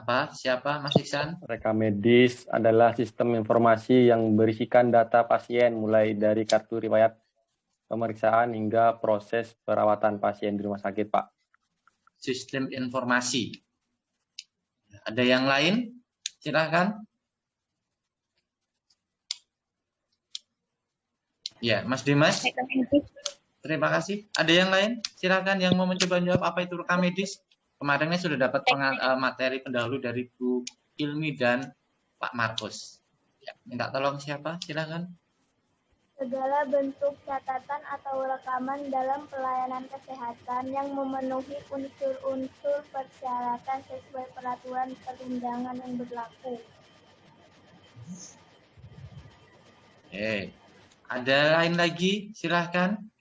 Apa? Siapa, Mas Iksan? Rekam medis adalah sistem informasi yang berisikan data pasien mulai dari kartu riwayat pemeriksaan hingga proses perawatan pasien di rumah sakit, Pak. Sistem informasi. Ada yang lain? Silakan. Ya, Mas Dimas. Terima kasih. Ada yang lain? Silakan yang mau mencoba jawab apa itu rekam medis. Kemarinnya sudah dapat materi pendahulu dari Bu Ilmi dan Pak Markus. Ya, minta tolong siapa? Silakan. Segala bentuk catatan atau rekaman dalam pelayanan kesehatan yang memenuhi unsur-unsur persyaratan sesuai peraturan perundangan yang berlaku. Ada lain lagi? Silakan.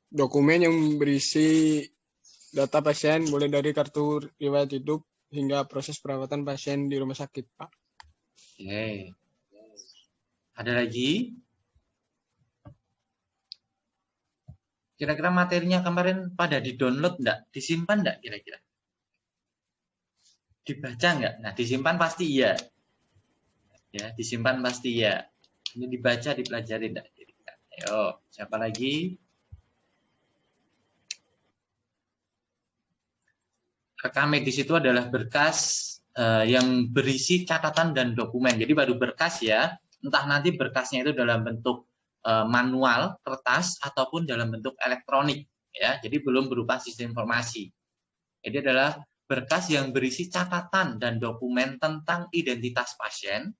Dokumen yang berisi data pasien mulai dari kartu riwayat hidup hingga proses perawatan pasien di rumah sakit, Pak. Oke. Ada lagi? Kira-kira materinya kemarin pada di-download enggak? Disimpan enggak kira-kira? Dibaca enggak? Nah, disimpan pasti iya. Ya, disimpan pasti iya. Ini dibaca, dipelajari enggak? Ayo, siapa lagi? Rekam medis itu adalah berkas yang berisi catatan dan dokumen. Jadi baru berkas ya, entah nanti berkasnya itu dalam bentuk manual, kertas, ataupun dalam bentuk elektronik. Ya, jadi belum berupa sistem informasi. Jadi adalah berkas yang berisi catatan dan dokumen tentang identitas pasien,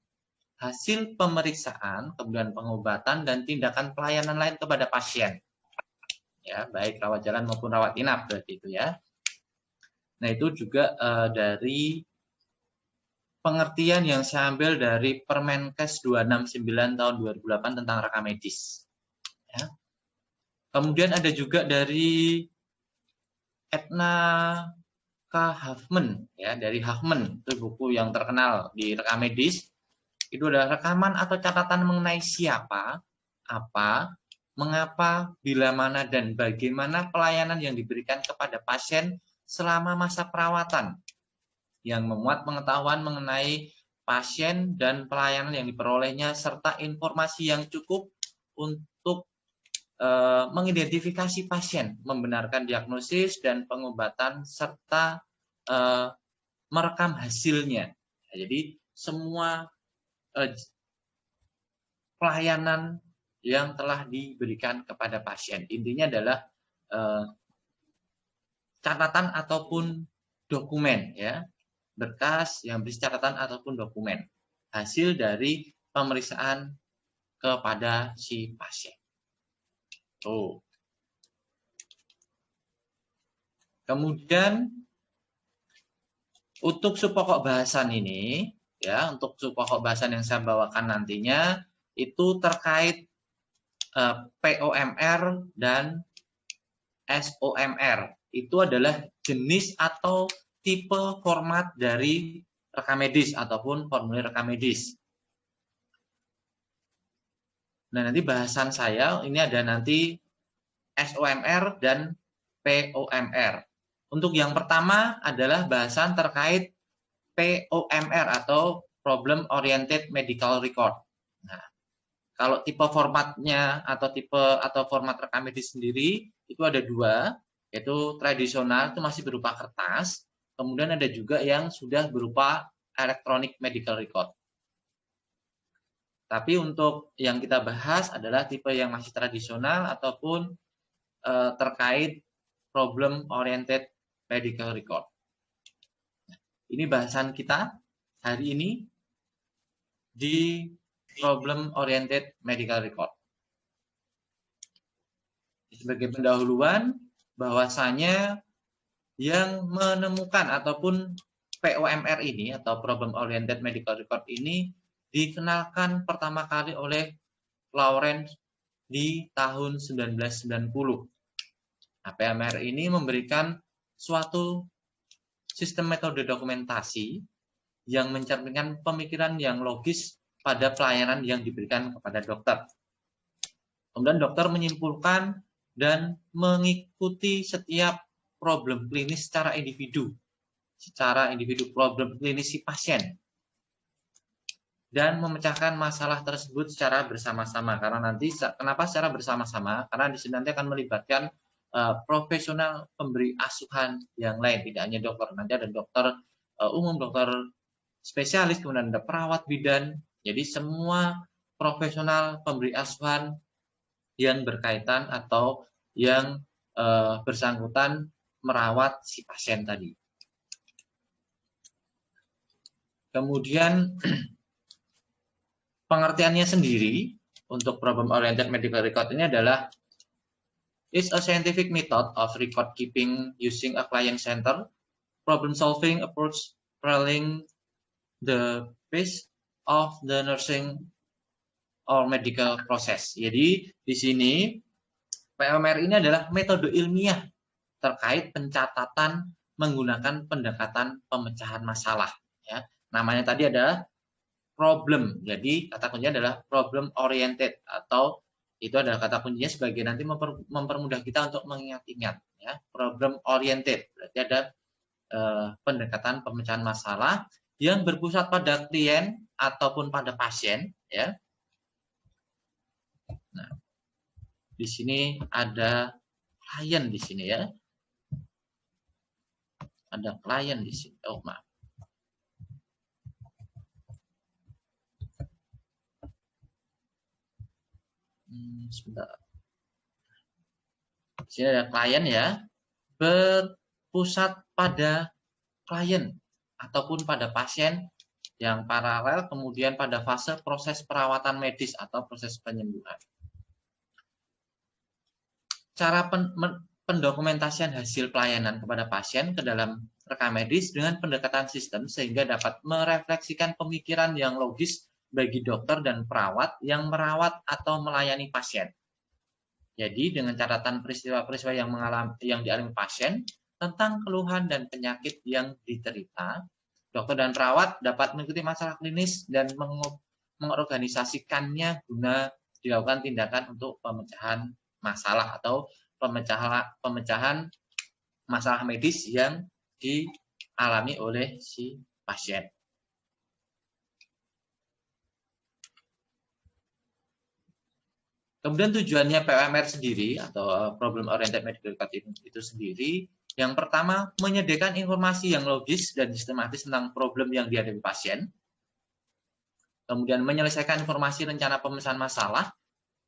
hasil pemeriksaan, kemudian pengobatan, dan tindakan pelayanan lain kepada pasien. Ya, baik rawat jalan maupun rawat inap berarti itu ya. Nah, itu juga dari pengertian yang saya ambil dari Permenkes 269 tahun 2008 tentang rekam medis. Ya. Kemudian ada juga dari Edna K. Huffman, ya, dari Huffman, itu buku yang terkenal di rekam medis. Itu adalah rekaman atau catatan mengenai siapa, apa, mengapa, bila mana, dan bagaimana pelayanan yang diberikan kepada pasien selama masa perawatan, yang memuat pengetahuan mengenai pasien dan pelayanan yang diperolehnya, serta informasi yang cukup untuk mengidentifikasi pasien, membenarkan diagnosis dan pengobatan, serta merekam hasilnya. Jadi semua pelayanan yang telah diberikan kepada pasien. Intinya adalah catatan ataupun dokumen, ya, berkas yang berisi catatan ataupun dokumen hasil dari pemeriksaan kepada si pasien. Kemudian untuk subpokok bahasan ini, ya, untuk subpokok bahasan yang saya bawakan nantinya itu terkait POMR dan SOMR. Itu adalah jenis atau tipe format dari rekam medis ataupun formulir rekam medis. Nah, nanti bahasan saya ini ada nanti SOMR dan POMR. Untuk yang pertama adalah bahasan terkait POMR atau Problem Oriented Medical Record. Nah, kalau tipe formatnya atau format rekam medis sendiri itu ada dua, yaitu tradisional, itu masih berupa kertas, kemudian ada juga yang sudah berupa electronic medical record. Tapi untuk yang kita bahas adalah tipe yang masih tradisional ataupun terkait problem oriented medical record. Ini bahasan kita hari ini di problem oriented medical record. Sebagai pendahuluan, bahwasanya yang menemukan ataupun POMR ini atau Problem Oriented Medical Record ini dikenalkan pertama kali oleh Lawrence di tahun 1990. Nah, POMR ini memberikan suatu sistem metode dokumentasi yang mencerminkan pemikiran yang logis pada pelayanan yang diberikan kepada dokter. Kemudian dokter menyimpulkan dan mengikuti setiap problem klinis secara individu problem klinis si pasien, dan memecahkan masalah tersebut secara bersama-sama. Karena nanti, kenapa secara bersama-sama? Karena di sini nanti akan melibatkan profesional pemberi asuhan yang lain, tidak hanya dokter, nanti ada dokter umum, dokter spesialis, kemudian ada perawat bidan. Jadi semua profesional pemberi asuhan yang berkaitan atau yang bersangkutan merawat si pasien tadi. Kemudian pengertiannya sendiri untuk problem oriented medical record ini adalah is a scientific method of record keeping using a client center problem solving approach following the pace of the nursing or medical process. Jadi di sini POMR ini adalah metode ilmiah terkait pencatatan menggunakan pendekatan pemecahan masalah. Ya, namanya tadi adalah problem. Jadi kata kuncinya adalah problem oriented, atau itu adalah kata kuncinya sebagai nanti mempermudah kita untuk mengingat-ingat. Ya, problem oriented berarti ada pendekatan pemecahan masalah yang berpusat pada klien ataupun pada pasien. Ya. Nah, di sini ada klien di sini ya. Ada klien di sini. Oh, maaf. Sebentar. Di sini ada klien ya, berpusat pada klien ataupun pada pasien yang paralel, kemudian pada fase proses perawatan medis atau proses penyembuhan. Cara pendokumentasian hasil pelayanan kepada pasien ke dalam rekam medis dengan pendekatan sistem sehingga dapat merefleksikan pemikiran yang logis bagi dokter dan perawat yang merawat atau melayani pasien. Jadi dengan catatan peristiwa-peristiwa yang dialami pasien tentang keluhan dan penyakit yang diterita, dokter dan perawat dapat mengikuti masalah klinis dan mengorganisasikannya guna dilakukan tindakan untuk pemecahan masalah atau pemecahan masalah medis yang dialami oleh si pasien. Kemudian tujuannya POMR sendiri atau Problem Oriented Medical Record itu sendiri, yang pertama menyediakan informasi yang logis dan sistematis tentang problem yang dihadapi pasien. Kemudian menyelesaikan informasi rencana pemecahan masalah,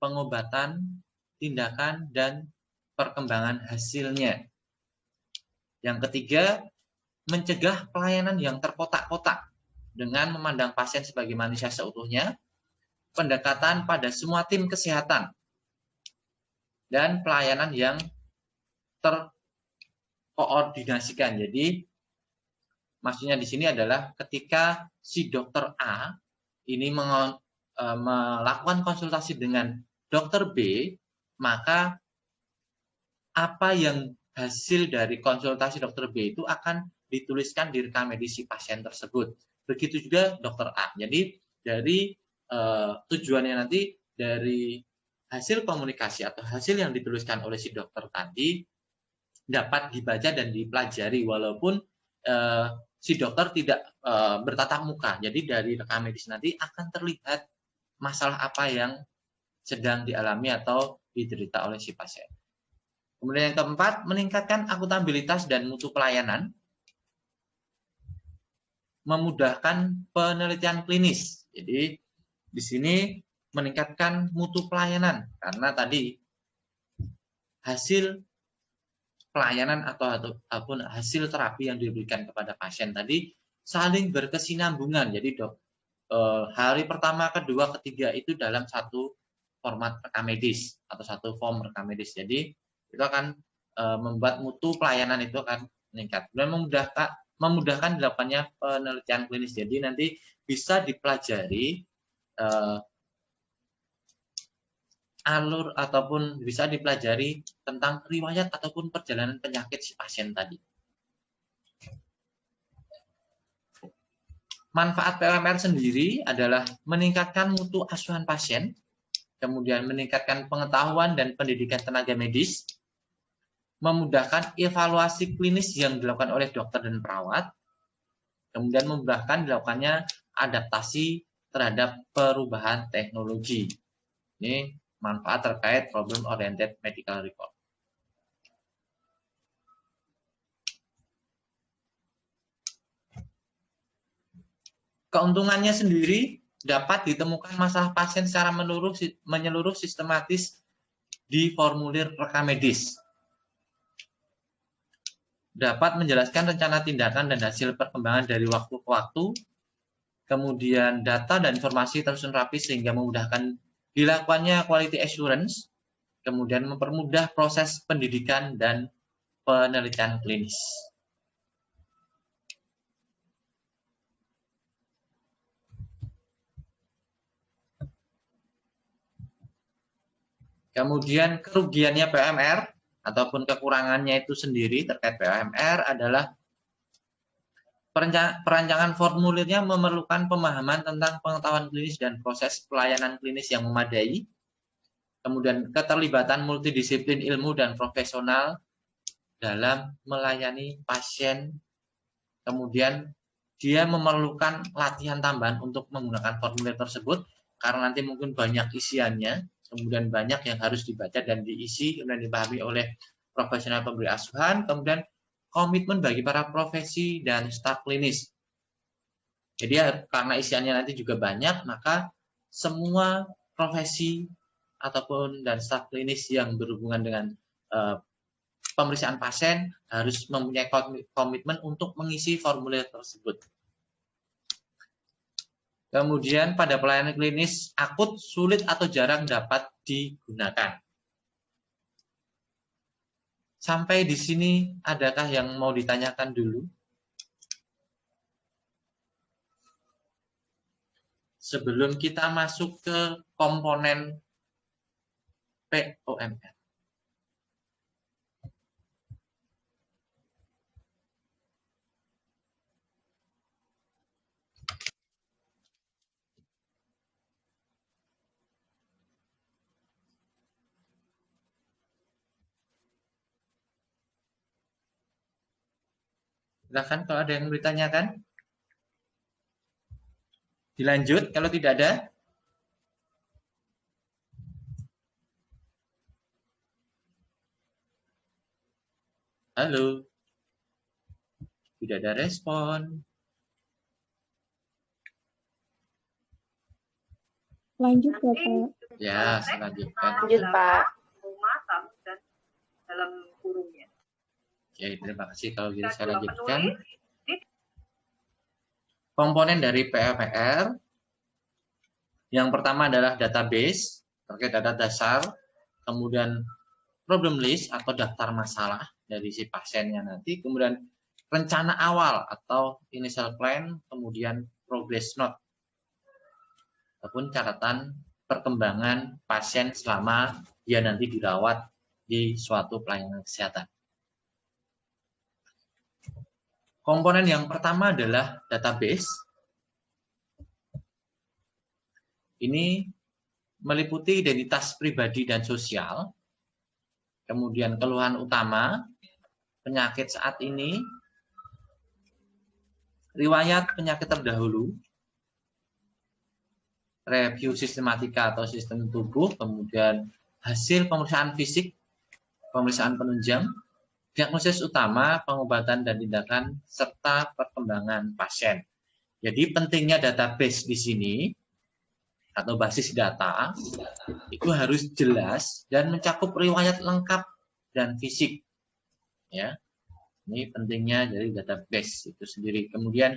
pengobatan, tindakan, dan perkembangan hasilnya. Yang ketiga, mencegah pelayanan yang terkotak-kotak dengan memandang pasien sebagai manusia seutuhnya, pendekatan pada semua tim kesehatan, dan pelayanan yang terkoordinasikan. Jadi maksudnya di sini adalah ketika si dokter A ini melakukan konsultasi dengan dokter B, maka apa yang hasil dari konsultasi dokter B itu akan dituliskan di rekam medis si pasien tersebut. Begitu juga dokter A. Jadi dari tujuannya nanti dari hasil komunikasi atau hasil yang dituliskan oleh si dokter tadi dapat dibaca dan dipelajari walaupun si dokter tidak bertatap muka. Jadi dari rekam medis nanti akan terlihat masalah apa yang sedang dialami atau diderita oleh si pasien. Kemudian yang keempat, meningkatkan akuntabilitas dan mutu pelayanan, memudahkan penelitian klinis. Jadi di sini meningkatkan mutu pelayanan karena tadi hasil pelayanan ataupun hasil terapi yang diberikan kepada pasien tadi saling berkesinambungan. Jadi hari pertama, kedua, ketiga itu dalam satu format rekam medis atau satu form rekam medis. Jadi itu akan membuat mutu pelayanan itu akan meningkat dan memudahkan dilakukannya penelitian klinis. Jadi nanti bisa dipelajari alur ataupun bisa dipelajari tentang riwayat ataupun perjalanan penyakit si pasien tadi. Manfaat POMR sendiri adalah meningkatkan mutu asuhan pasien, kemudian meningkatkan pengetahuan dan pendidikan tenaga medis, memudahkan evaluasi klinis yang dilakukan oleh dokter dan perawat, kemudian memudahkan dilakukannya adaptasi terhadap perubahan teknologi. Ini manfaat terkait problem oriented medical record. Keuntungannya sendiri dapat ditemukan masalah pasien secara menyeluruh sistematis di formulir rekam medis. Dapat menjelaskan rencana tindakan dan hasil perkembangan dari waktu ke waktu. Kemudian data dan informasi tersusun rapi sehingga memudahkan dilakukannya quality assurance. Kemudian mempermudah proses pendidikan dan penelitian klinis. Kemudian kerugiannya POMR ataupun kekurangannya itu sendiri terkait POMR adalah perancangan formulirnya memerlukan pemahaman tentang pengetahuan klinis dan proses pelayanan klinis yang memadai. Kemudian keterlibatan multidisiplin ilmu dan profesional dalam melayani pasien. Kemudian dia memerlukan latihan tambahan untuk menggunakan formulir tersebut karena nanti mungkin banyak isiannya. Kemudian banyak yang harus dibaca dan diisi, kemudian dipahami oleh profesional pemberi asuhan, kemudian komitmen bagi para profesi dan staf klinis. Jadi karena isiannya nanti juga banyak, maka semua profesi ataupun dan staf klinis yang berhubungan dengan pemeriksaan pasien harus mempunyai komitmen untuk mengisi formulir tersebut. Kemudian pada pelayanan klinis akut, sulit atau jarang dapat digunakan. Sampai di sini adakah yang mau ditanyakan dulu? Sebelum kita masuk ke komponen POMR. Silakan kalau ada yang ditanyakan. Dilanjut kalau tidak ada. Halo. Tidak ada respon. Lanjut ya, Pak. Ya, selanjutkan. Lanjut, Pak. Rumah dan dalam kurungnya. Oke, terima kasih. Kalau gitu saya lanjutkan. Komponen dari POMR. Yang pertama adalah database, terkait data dasar, kemudian problem list atau daftar masalah dari si pasiennya nanti, kemudian rencana awal atau initial plan, kemudian progress note, ataupun catatan perkembangan pasien selama dia nanti dirawat di suatu pelayanan kesehatan. Komponen yang pertama adalah database. Ini meliputi identitas pribadi dan sosial, kemudian keluhan utama, penyakit saat ini, riwayat penyakit terdahulu, review sistematika atau sistem tubuh, kemudian hasil pemeriksaan fisik, pemeriksaan penunjang, diagnosis utama, pengobatan dan tindakan, serta perkembangan pasien. Jadi pentingnya database di sini atau basis data itu harus jelas dan mencakup riwayat lengkap dan fisik. Ya, ini pentingnya dari database itu sendiri. Kemudian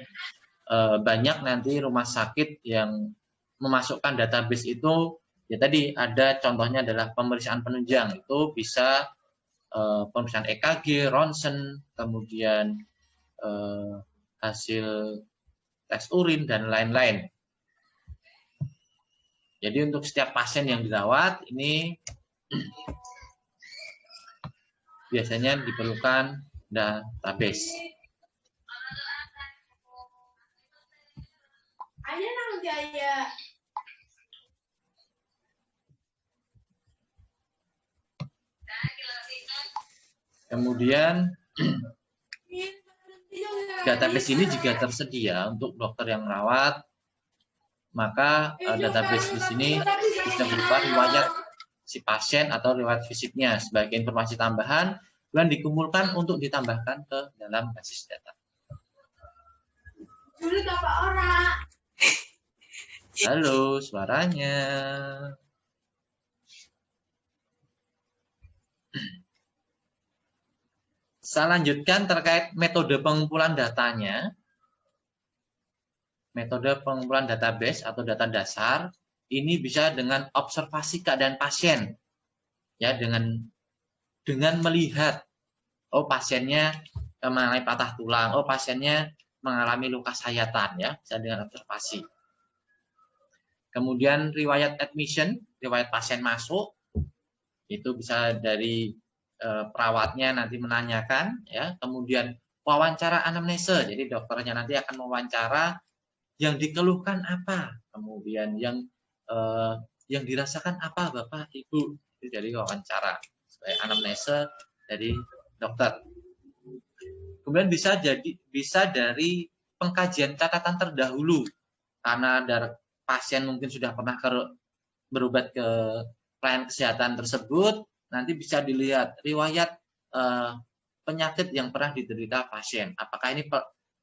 banyak nanti rumah sakit yang memasukkan database itu, ya tadi ada contohnya adalah pemeriksaan penunjang, itu bisa pemeriksaan EKG, ronsen, kemudian hasil tes urin dan lain-lain. Jadi untuk setiap pasien yang dirawat ini biasanya diperlukan database. Kemudian database ini juga tersedia untuk dokter yang merawat, maka database di sini bisa berupa riwayat si pasien atau riwayat fisiknya sebagai informasi tambahan dan dikumpulkan untuk ditambahkan ke dalam basis data. Halo, suaranya. Saya lanjutkan terkait metode pengumpulan datanya. Metode pengumpulan database atau data dasar ini bisa dengan observasi keadaan pasien, ya, dengan melihat, oh pasiennya mengalami patah tulang, oh pasiennya mengalami luka sayatan, ya, bisa dengan observasi. Kemudian riwayat admission, riwayat pasien masuk, itu bisa dari perawatnya nanti menanyakan, ya. Kemudian wawancara anamnese, jadi dokternya nanti akan mewawancara yang dikeluhkan apa, kemudian yang dirasakan apa Bapak Ibu, itu dari wawancara sebagai anamnese dari dokter. Kemudian bisa dari pengkajian catatan terdahulu, karena dari pasien mungkin sudah pernah berobat ke pelayanan kesehatan tersebut, nanti bisa dilihat riwayat penyakit yang pernah diderita pasien. Apakah ini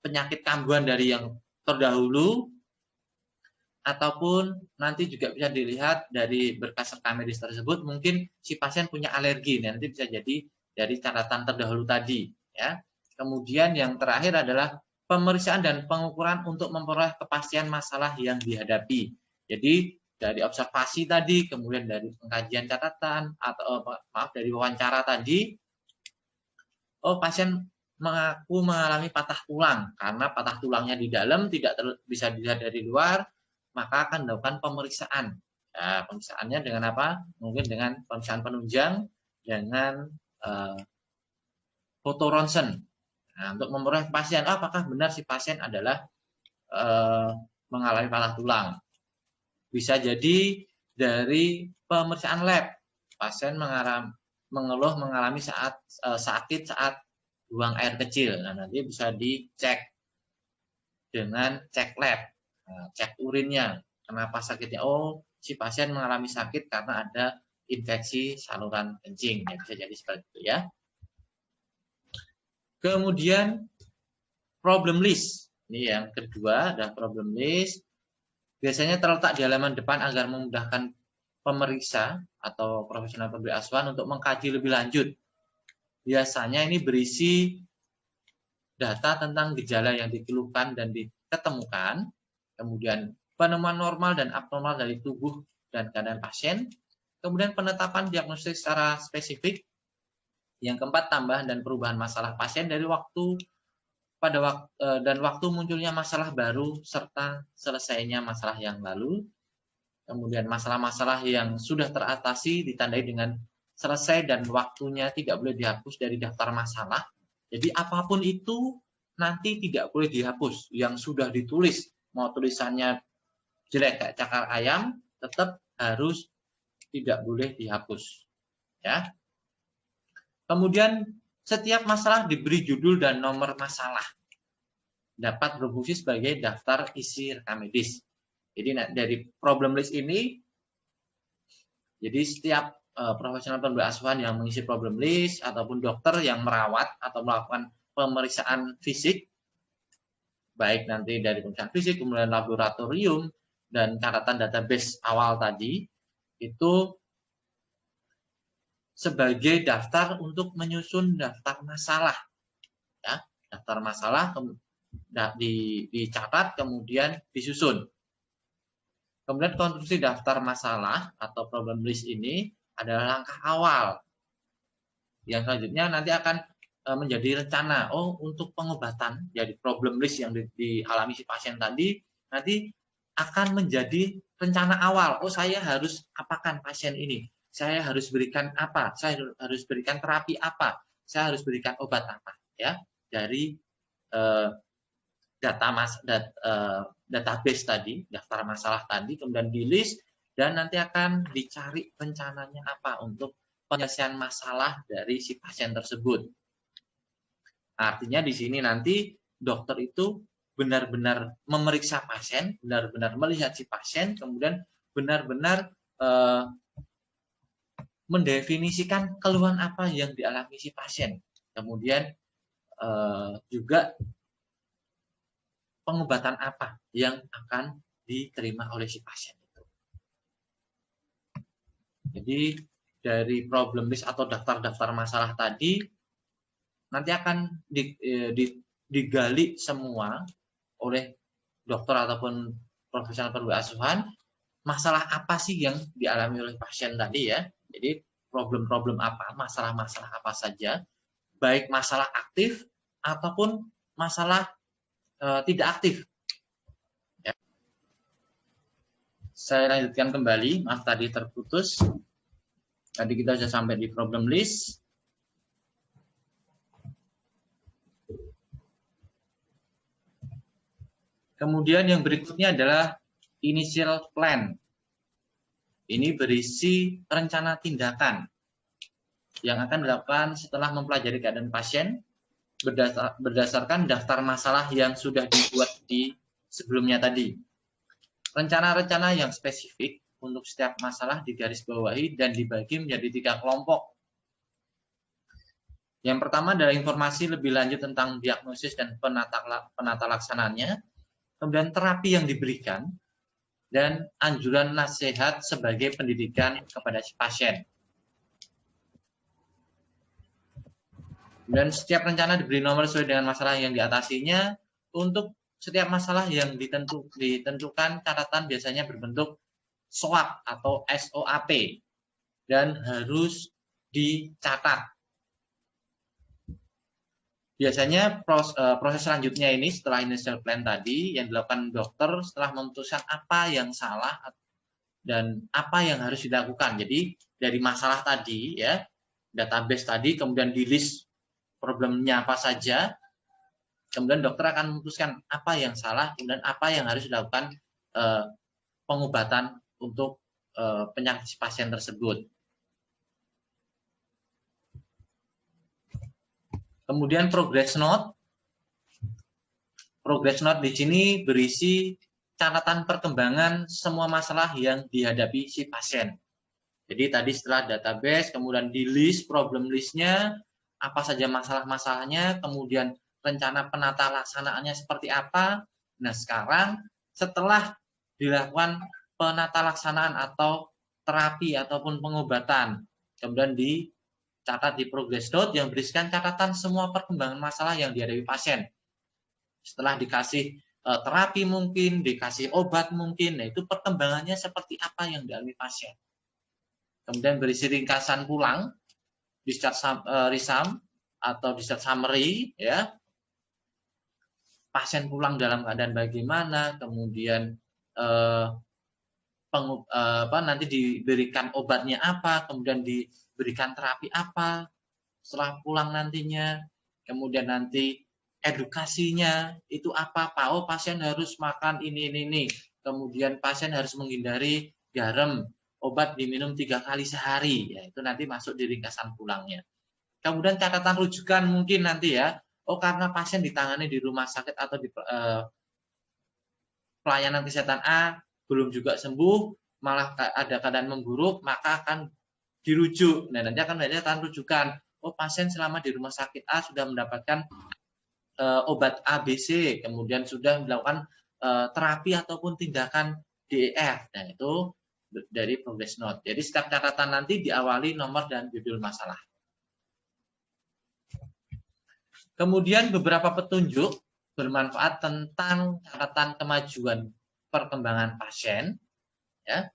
penyakit kambuhan dari yang terdahulu, ataupun nanti juga bisa dilihat dari berkas rekam medis tersebut, mungkin si pasien punya alergi, nanti bisa jadi dari catatan terdahulu tadi, ya. Kemudian yang terakhir adalah pemeriksaan dan pengukuran untuk memperoleh kepastian masalah yang dihadapi. Jadi dari observasi tadi, kemudian dari pengkajian catatan atau dari wawancara tadi, oh pasien mengaku mengalami patah tulang, karena patah tulangnya di dalam tidak bisa dilihat dari luar, maka akan dilakukan pemeriksaan. Nah, pemeriksaannya dengan apa? Mungkin dengan pemeriksaan penunjang dengan foto ronsen. Nah, untuk memperoleh pasien, apakah benar si pasien adalah mengalami patah tulang. Bisa jadi dari pemeriksaan lab, pasien mengeluh mengalami sakit saat buang air kecil. Nah, nanti bisa dicek dengan cek lab, cek urinnya. Kenapa sakitnya? Oh, si pasien mengalami sakit karena ada infeksi saluran kencing. Ya, bisa jadi seperti itu, ya. Kemudian problem list. Ini yang kedua adalah problem list. Biasanya terletak di halaman depan agar memudahkan pemeriksa atau profesional pemberi asuhan untuk mengkaji lebih lanjut. Biasanya ini berisi data tentang gejala yang dikeluhkan dan diketemukan, kemudian penemuan normal dan abnormal dari tubuh dan keadaan pasien, kemudian penetapan diagnosis secara spesifik, yang keempat tambahan dan perubahan masalah pasien dari waktu dan waktu munculnya masalah baru serta selesainya masalah yang lalu, kemudian masalah-masalah yang sudah teratasi ditandai dengan selesai dan waktunya tidak boleh dihapus dari daftar masalah. Jadi apapun itu nanti tidak boleh dihapus. Yang sudah ditulis, mau tulisannya jelek kayak cakar ayam, tetap harus tidak boleh dihapus. Ya. Kemudian setiap masalah diberi judul dan nomor masalah. Dapat berfungsi sebagai daftar isi rekam medis. Jadi dari problem list ini, jadi setiap profesional pemberi asuhan yang mengisi problem list ataupun dokter yang merawat atau melakukan pemeriksaan fisik, baik nanti dari pemeriksaan fisik, kemudian laboratorium, dan catatan database awal tadi, itu sebagai daftar untuk menyusun daftar masalah. Ya, daftar masalah dicatat, kemudian disusun. Kemudian konstruksi daftar masalah atau problem list ini adalah langkah awal. Yang selanjutnya nanti akan menjadi rencana. Oh, untuk pengobatan, jadi problem list yang dialami si pasien tadi, nanti akan menjadi rencana awal. Oh, saya harus apakan pasien ini? Saya harus berikan apa? Saya harus berikan terapi apa? Saya harus berikan obat apa? Ya, dari database tadi, daftar masalah tadi, kemudian di list, dan nanti akan dicari rencananya apa untuk penyelesaian masalah dari si pasien tersebut. Artinya di sini nanti dokter itu benar-benar memeriksa pasien, benar-benar melihat si pasien, kemudian benar-benar mendefinisikan keluhan apa yang dialami si pasien. Kemudian juga pengobatan apa yang akan diterima oleh si pasien itu. Jadi dari problem list atau daftar-daftar masalah tadi nanti akan digali semua oleh dokter ataupun profesional perwira asuhan, masalah apa sih yang dialami oleh pasien tadi ya. Jadi problem-problem apa, masalah-masalah apa saja, baik masalah aktif ataupun masalah tidak aktif. Ya. Saya lanjutkan kembali, maaf tadi terputus. Tadi kita sudah sampai di problem list. Kemudian yang berikutnya adalah initial plan. Ini berisi rencana tindakan yang akan dilakukan setelah mempelajari keadaan pasien berdasarkan daftar masalah yang sudah dibuat di sebelumnya tadi. Rencana-rencana yang spesifik untuk setiap masalah digarisbawahi dan dibagi menjadi 3 kelompok. Yang pertama adalah informasi lebih lanjut tentang diagnosis dan penata laksanaannya, kemudian terapi yang diberikan, dan anjuran nasihat sebagai pendidikan kepada si pasien. Dan setiap rencana diberi nomor sesuai dengan masalah yang diatasinya. Untuk setiap masalah yang ditentukan catatan biasanya berbentuk SOAP atau SOAP dan harus dicatat. Biasanya proses selanjutnya ini setelah initial plan tadi yang dilakukan dokter setelah memutuskan apa yang salah dan apa yang harus dilakukan. Jadi dari masalah tadi ya, database tadi, kemudian di list problemnya apa saja, kemudian dokter akan memutuskan apa yang salah, kemudian apa yang harus dilakukan pengobatan untuk penyakit pasien tersebut. Kemudian progress note. Progress note di sini berisi catatan perkembangan semua masalah yang dihadapi si pasien. Jadi tadi setelah database, kemudian di list problem listnya, apa saja masalah-masalahnya, kemudian rencana penata laksanaannya seperti apa. Nah sekarang setelah dilakukan penata laksanaan atau terapi ataupun pengobatan, kemudian dicatat di progress note yang berisikan catatan semua perkembangan masalah yang dihadapi pasien. Setelah dikasih terapi mungkin, dikasih obat mungkin, nah itu perkembangannya seperti apa yang dialami pasien. Kemudian berisi ringkasan pulang, discharge resum atau discharge summary, ya. Pasien pulang dalam keadaan bagaimana, kemudian nanti diberikan obatnya apa, kemudian diberikan terapi apa setelah pulang nantinya, kemudian nanti edukasinya itu apa, oh pasien harus makan ini, kemudian pasien harus menghindari garam, obat diminum 3 kali sehari, ya itu nanti masuk di ringkasan pulangnya. Kemudian catatan rujukan mungkin nanti ya, oh karena pasien ditangani di rumah sakit atau di pelayanan kesehatan A belum juga sembuh, malah ada keadaan memburuk, maka akan dirujuk. Nah nanti akan ada catatan rujukan, oh pasien selama di rumah sakit A sudah mendapatkan obat ABC, kemudian sudah melakukan terapi ataupun tindakan DEF. Nah itu dari progress note. Jadi setiap catatan nanti diawali nomor dan judul masalah. Kemudian beberapa petunjuk bermanfaat tentang catatan kemajuan perkembangan pasien. Ya,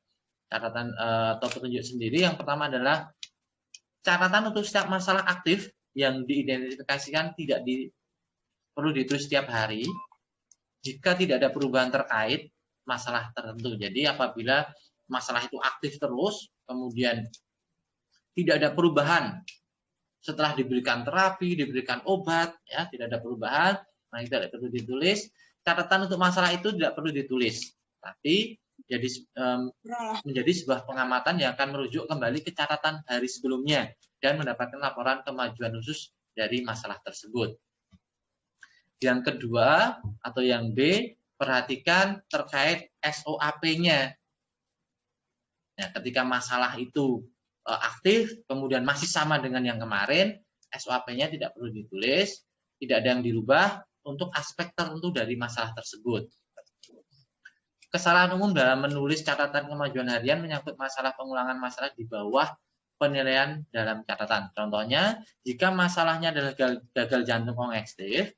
catatan atau petunjuk sendiri. Yang pertama adalah catatan untuk setiap masalah aktif yang diidentifikasikan perlu ditulis setiap hari jika tidak ada perubahan terkait masalah tertentu. Jadi apabila masalah itu aktif terus, kemudian tidak ada perubahan setelah diberikan terapi, diberikan obat, ya tidak ada perubahan, nah itu tidak perlu ditulis. catatan untuk masalah itu tidak perlu ditulis, tapi menjadi sebuah pengamatan yang akan merujuk kembali ke catatan hari sebelumnya dan mendapatkan laporan kemajuan khusus dari masalah tersebut. Yang kedua atau yang B, perhatikan terkait SOAP-nya. Nah, ketika masalah itu aktif, kemudian masih sama dengan yang kemarin, SOAP-nya tidak perlu ditulis, tidak ada yang dirubah untuk aspek tertentu dari masalah tersebut. Kesalahan umum dalam menulis catatan kemajuan harian menyangkut masalah pengulangan masalah di bawah penilaian dalam catatan. Contohnya, jika masalahnya adalah gagal jantung kongestif,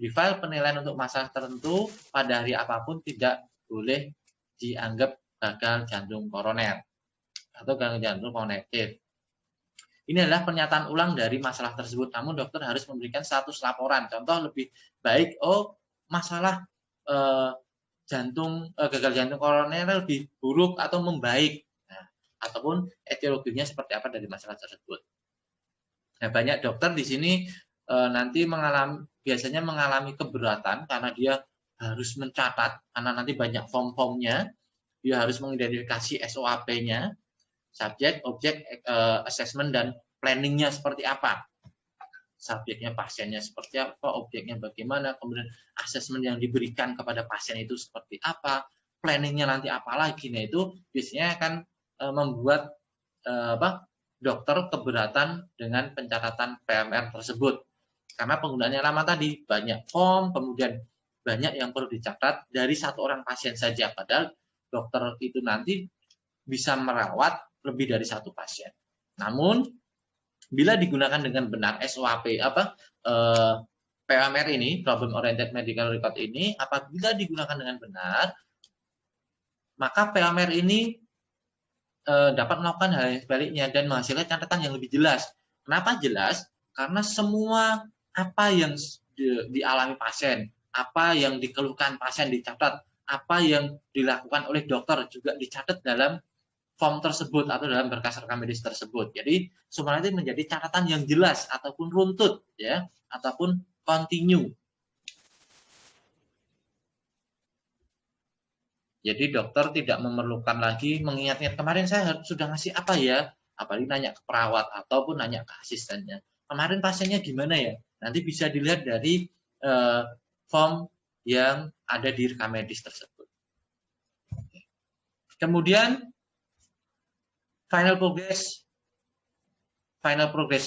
di file penilaian untuk masalah tertentu pada hari apapun tidak boleh dianggap gagal jantung koroner atau gagal jantung konektif. Ini adalah pernyataan ulang dari masalah tersebut, namun dokter harus memberikan status laporan. Contoh lebih baik, masalah gagal jantung koroner lebih buruk atau membaik, ataupun etiologinya seperti apa dari masalah tersebut. Nah, banyak dokter di sini nanti biasanya mengalami keberatan karena dia harus mencatat, karena nanti banyak form-formnya, dia harus mengidentifikasi SOAP-nya, subjek, objek, assessment, dan planningnya seperti apa. Subjeknya pasiennya seperti apa, objeknya bagaimana, kemudian assessment yang diberikan kepada pasien itu seperti apa, planningnya nanti apa lagi. Nah, itu biasanya akan membuat dokter keberatan dengan pencatatan PMR tersebut. Karena penggunaannya lama tadi, banyak form, kemudian banyak yang perlu dicatat dari satu orang pasien saja. Padahal dokter itu nanti bisa merawat lebih dari satu pasien. Namun, bila digunakan dengan benar SOAP, PMR ini, Problem Oriented Medical Record ini, apabila digunakan dengan benar, maka PMR ini dapat melakukan hal yang sebaliknya dan menghasilkan catatan yang lebih jelas. Kenapa jelas? Karena semua apa yang dialami pasien, apa yang dikeluhkan pasien dicatat, apa yang dilakukan oleh dokter juga dicatat dalam form tersebut atau dalam berkas rekam medis tersebut. Jadi semua itu menjadi catatan yang jelas ataupun runtut, ya, ataupun continue. Jadi dokter tidak memerlukan lagi mengingat-ingat kemarin saya sudah ngasih apa ya, apalagi nanya ke perawat ataupun nanya ke asistennya. Kemarin pasiennya gimana ya? Nanti bisa dilihat dari form yang ada di rekam medis tersebut. Kemudian final progress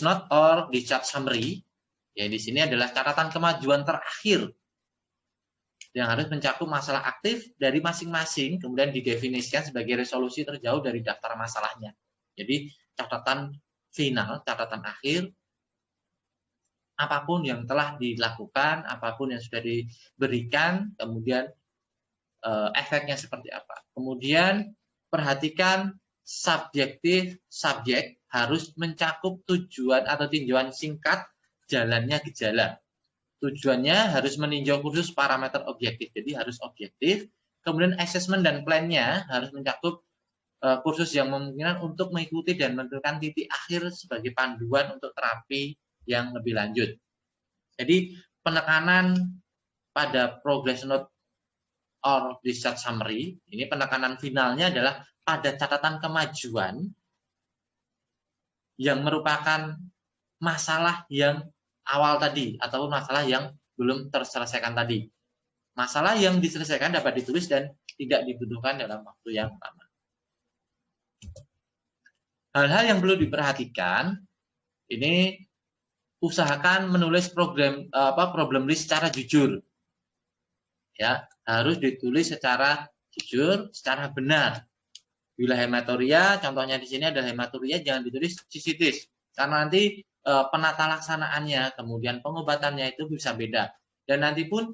note or discharge summary. Ya, di sini adalah catatan kemajuan terakhir yang harus mencakup masalah aktif dari masing-masing, kemudian didefinisikan sebagai resolusi terjauh dari daftar masalahnya. Jadi catatan final, catatan akhir, apapun yang telah dilakukan, apapun yang sudah diberikan, kemudian efeknya seperti apa. Kemudian perhatikan subjek harus mencakup tujuan atau tinjauan singkat jalannya gejala. Tujuannya harus meninjau khusus parameter objektif, jadi harus objektif. Kemudian assessment dan plan-nya harus mencakup kursus yang memungkinkan untuk mengikuti dan menentukan titik akhir sebagai panduan untuk terapi yang lebih lanjut. Jadi penekanan pada progress note or discharge summary, ini penekanan finalnya adalah pada catatan kemajuan yang merupakan masalah yang awal tadi atau masalah yang belum terselesaikan tadi. Masalah yang diselesaikan dapat ditulis dan tidak dibutuhkan dalam waktu yang lama. Hal-hal yang perlu diperhatikan, ini usahakan menulis problem list secara jujur. Ya, harus ditulis secara jujur, secara benar. Bila hematuria, contohnya di sini ada hematuria, jangan ditulis cystitis. Karena nanti penata laksanaannya, kemudian pengobatannya itu bisa beda. Dan nanti pun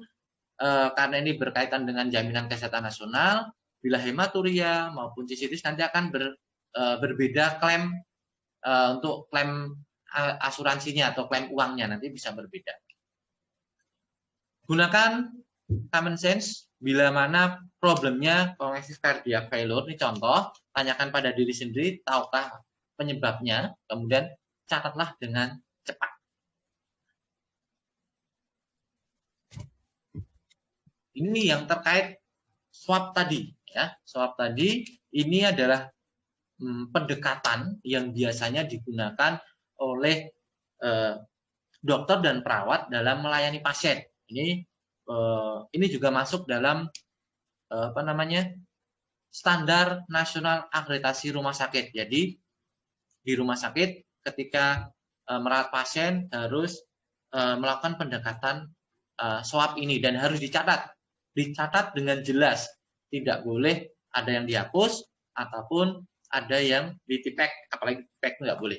karena ini berkaitan dengan jaminan kesehatan nasional, bila hematuria maupun cystitis nanti akan berbeda klaim untuk klaim asuransinya atau klaim uangnya nanti bisa berbeda. Gunakan common sense bila mana problemnya congestive cardiac failure. Ini contoh, tanyakan pada diri sendiri, tahukah penyebabnya, kemudian catatlah dengan cepat. Ini yang terkait swab tadi, ya. Swab tadi ini adalah pendekatan yang biasanya digunakan oleh dokter dan perawat dalam melayani pasien. Ini juga masuk dalam standar nasional akreditasi rumah sakit. Jadi di rumah sakit ketika merawat pasien harus melakukan pendekatan swab ini dan harus dicatat dengan jelas, tidak boleh ada yang dihapus ataupun ada yang ditipek, apalagi tipek nggak boleh.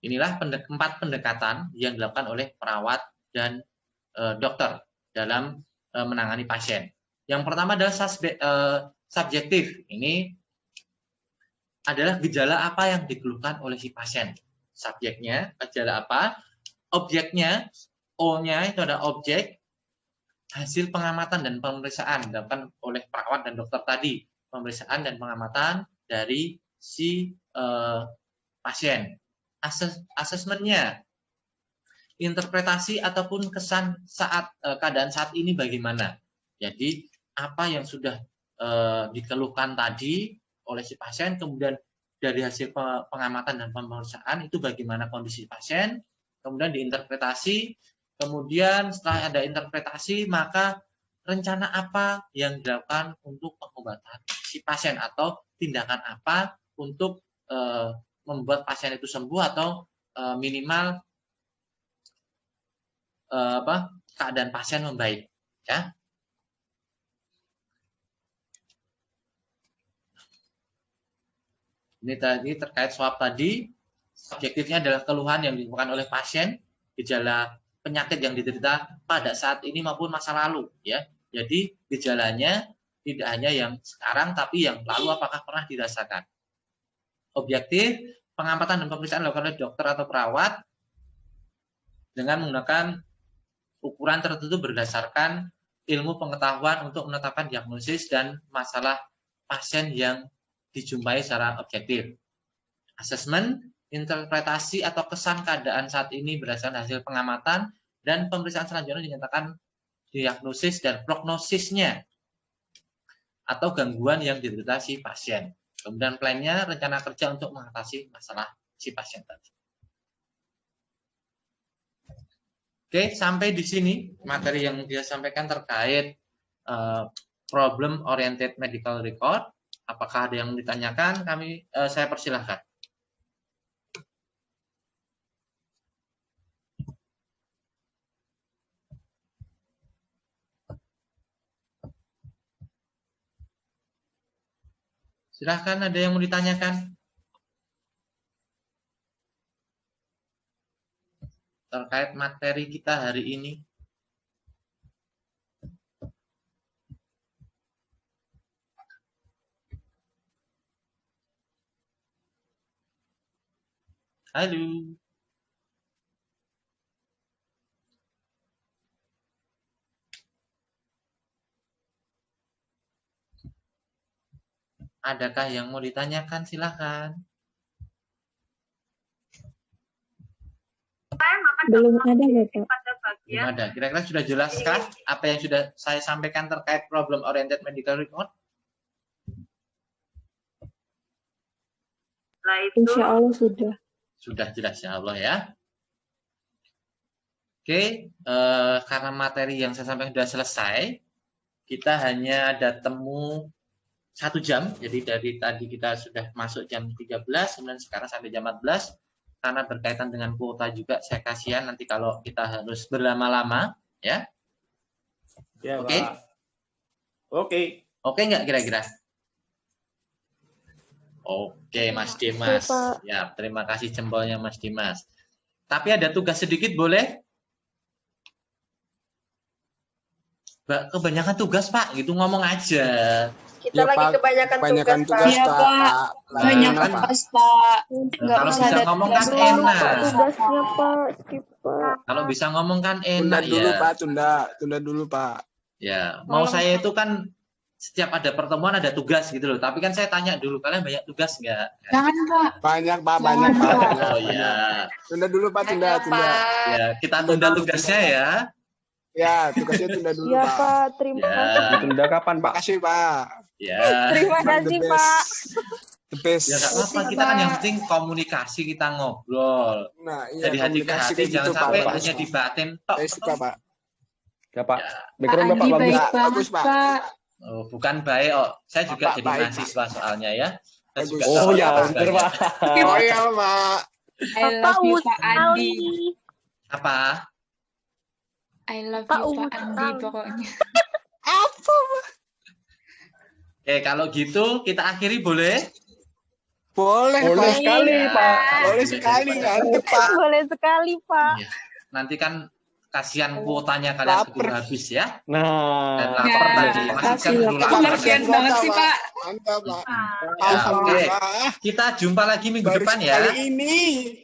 Inilah 4 pendekatan yang dilakukan oleh perawat dan dokter dalam menangani pasien. Yang pertama adalah subjektif. Ini adalah gejala apa yang dikeluhkan oleh si pasien. Subjeknya, gejala apa? Objeknya, O-nya itu ada objek, hasil pengamatan dan pemeriksaan dilakukan oleh perawat dan dokter tadi. Pemeriksaan dan pengamatan dari si pasien. Asesmennya, interpretasi ataupun kesan saat keadaan saat ini bagaimana. Jadi apa yang sudah dikeluhkan tadi oleh si pasien, kemudian dari hasil pengamatan dan pemeriksaan itu bagaimana kondisi pasien, kemudian diinterpretasi, kemudian setelah ada interpretasi maka rencana apa yang dilakukan untuk pengobatan si pasien atau tindakan apa untuk membuat pasien itu sembuh atau minimal keadaan pasien membaik, ya. Ini tadi terkait swab tadi, subjektifnya adalah keluhan yang ditemukan oleh pasien, gejala penyakit yang diderita pada saat ini maupun masa lalu, ya. Jadi gejalanya tidak hanya yang sekarang tapi yang lalu apakah pernah dirasakan. Objektif, pengamatan dan pemeriksaan dilakukan oleh dokter atau perawat dengan menggunakan ukuran tertentu berdasarkan ilmu pengetahuan untuk menetapkan diagnosis dan masalah pasien yang dijumpai secara objektif. Asesmen, interpretasi atau kesan keadaan saat ini berdasarkan hasil pengamatan dan pemeriksaan selanjutnya dinyatakan diagnosis dan prognosisnya atau gangguan yang diderita si pasien. Kemudian plannya, rencana kerja untuk mengatasi masalah si pasien tadi. Oke, sampai di sini materi yang dia sampaikan terkait problem oriented medical record. Apakah ada yang ditanyakan? Saya persilahkan. Silahkan, ada yang mau ditanyakan? Terkait materi kita hari ini. Halo. Adakah yang mau ditanyakan? Silahkan. Belum ada ya, Pak. Belum ada. Kira-kira sudah jelaskah apa yang sudah saya sampaikan terkait problem oriented medical record? Insya Allah sudah. Sudah jelas ya Allah ya. Oke, karena materi yang saya sampaikan sudah selesai, kita hanya ada temu 1 jam. Jadi dari tadi kita sudah masuk jam 13, kemudian sekarang sampai jam 14. Karena berkaitan dengan kuota juga, saya kasihan nanti kalau kita harus berlama-lama, ya. Ya, Oke. Pak. Oke. Oke nggak kira-kira? Oke, Mas Dimas. Ya, terima kasih jempolnya Mas Dimas. Tapi ada tugas sedikit boleh? Kebanyakan tugas, Pak. Gitu ngomong aja. Kita lagi Pak, kebanyakan tugas, Iya, Pak. Banyak Kan, tugas, Pak. Nggak kalau bisa bisa ada ngomong kan tugas enak. Tugasnya Pak, skip Pak. Kalau bisa ngomong kan Tunda enak dulu ya. Pak, tunda dulu Pak. Ya, mau saya itu kan setiap ada pertemuan ada tugas gitu loh. Tapi kan saya tanya dulu, kalian banyak tugas nggak? Jangan, Pak. Banyak Pak, banyak Pak. Oh ya. Tunda dulu Pak, tunda. Ya, kita tunda tugasnya ya. Ya, tugasnya tunda dulu, Iya, Pak. Pak. Terima kasih. Ditunda kapan, Pak? Makasih, Pak. Ya. Terima Emang kasih, the Pak. best. The best. Ya nggak apa-apa, kita kan yang penting komunikasi, kita ngobrol. Nah, iya, Dari hati ke komunikasi hati, kayak jangan gitu, Pak. sampai Bagus, hanya Pak. di batin. Tok, Saya suka, Pak. Ya, Pak. Ya. Pak Background Bapak Andi bagus. baik Bagus, banget, Pak. Pak. Oh, bukan baik, oh. Saya juga Bapak jadi baik, mahasiswa soalnya ya. Saya Bagus. juga Oh tahu ya, apa bener, sebagainya. Pak. Oh iya, Pak. I love you, Pak Andi. Apa? I love Pak you, Pak Umut Andi, Kang. pokoknya. Apa, Pak? Oke, kalau gitu kita akhiri boleh? Boleh, Boleh Pak. sekali, Pak. Boleh sekali, mantep, Pak. Boleh sekali, Pak. Iya. Nanti kan kasihan kuotanya kalian Lapar. keburu habis ya. Dan Nah, lapar Ya, tadi. Masih kan kasih dulu lapar. lapar. Kasihan banget sih, Pak. Mantap, Pak. Ya, Alhamdulillah. Kita jumpa lagi minggu Baru depan ya. sekali ini.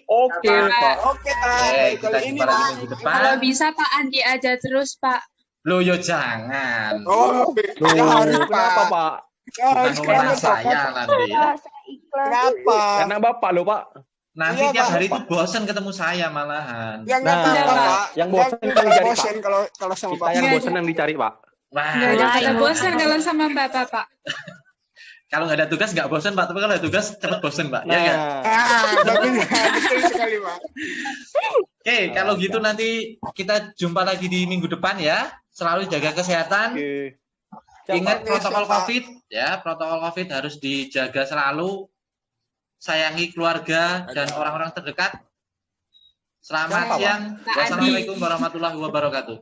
oke, Pak. Oke, Pak. Oke, Baru kita kali ini, jumpa lagi Pak. minggu Kalau depan. bisa Pak Andi aja terus, Pak. Loh, yo jangan. Oh, Loh, ya harus, kenapa, Pak. Pak? Ya Bukan harus wewenang banget, Pak. saya nanti ya. Pak, saya ikhlas. Kenapa? Karena Bapak loh, Pak. Nanti Iya, tiap Pak. hari itu bosan ketemu saya malahan. Ya nggak Nah, apa-apa, Pak. yang bosan Jangan kan dicari, bosan Pak. kalau sama Kita Bapak. yang Nggak bosan yang dicari, Pak. Wah, Nggak ada kata Iya. bosan kalau sama Bapak, Pak. kalau nggak ada tugas nggak bosan Pak, tapi kalau ada tugas cepet bosan Pak. Ya nggak? Nah, Bagus, betul sekali, Pak. Oke, kalau gitu nanti kita jumpa lagi di minggu depan ya. Selalu jaga kesehatan. oke. Ingat Oke, protokol siap, Pak. COVID ya, protokol COVID harus dijaga selalu. Sayangi keluarga dan orang-orang terdekat. Selamat Siapa, Pak? siang. Pak Andi. Wassalamualaikum warahmatullahi wabarakatuh.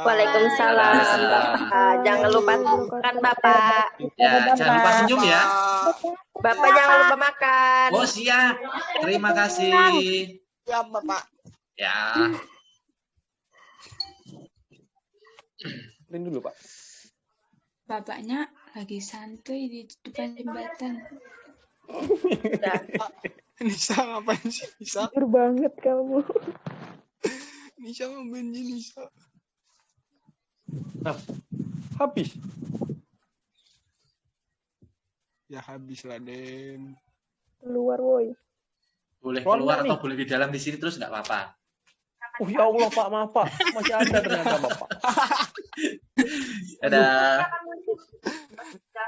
Waalaikumsalam, Bapak. Jangan lupa makan, Bapak. Ya, jangan lupa senyum ya. Bapak jangan lupa makan. Oh, siap. Terima kasih. Siap, Bapak. Ya. Ini dulu, Pak. Bapaknya lagi santuy di depan jembatan. Nisa ngapain sih, Nisa? Jujur banget kamu. Nisa membenci Nisa. Habis. Ya habis lah, Den. Keluar, woi. Boleh Keluar keluar nih. atau boleh di dalam di sini terus nggak apa-apa. Oh ya Allah, Pak, maaf, Pak. Masih ada ternyata, Bapak. Dadah.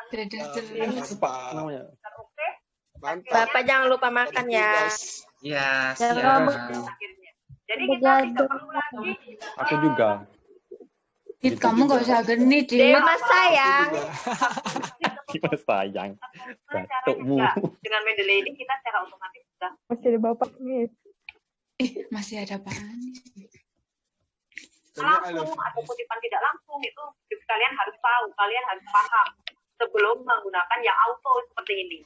Dadah Yes, terus. Pak. Namanya. Mantap. Bapak jangan lupa makan ya. Ya, Jangan siap. Aku juga. Dit, kamu nggak usah genit, Dit. Dewa sayang. Mas sayang. Batukmu. Dengan Mendeley ini kita secara otomatis sudah Masih ada Bapak nih. Masih ada apaan? langsung atau kutipan tidak langsung itu kalian harus tahu, kalian harus paham sebelum menggunakan yang auto seperti ini.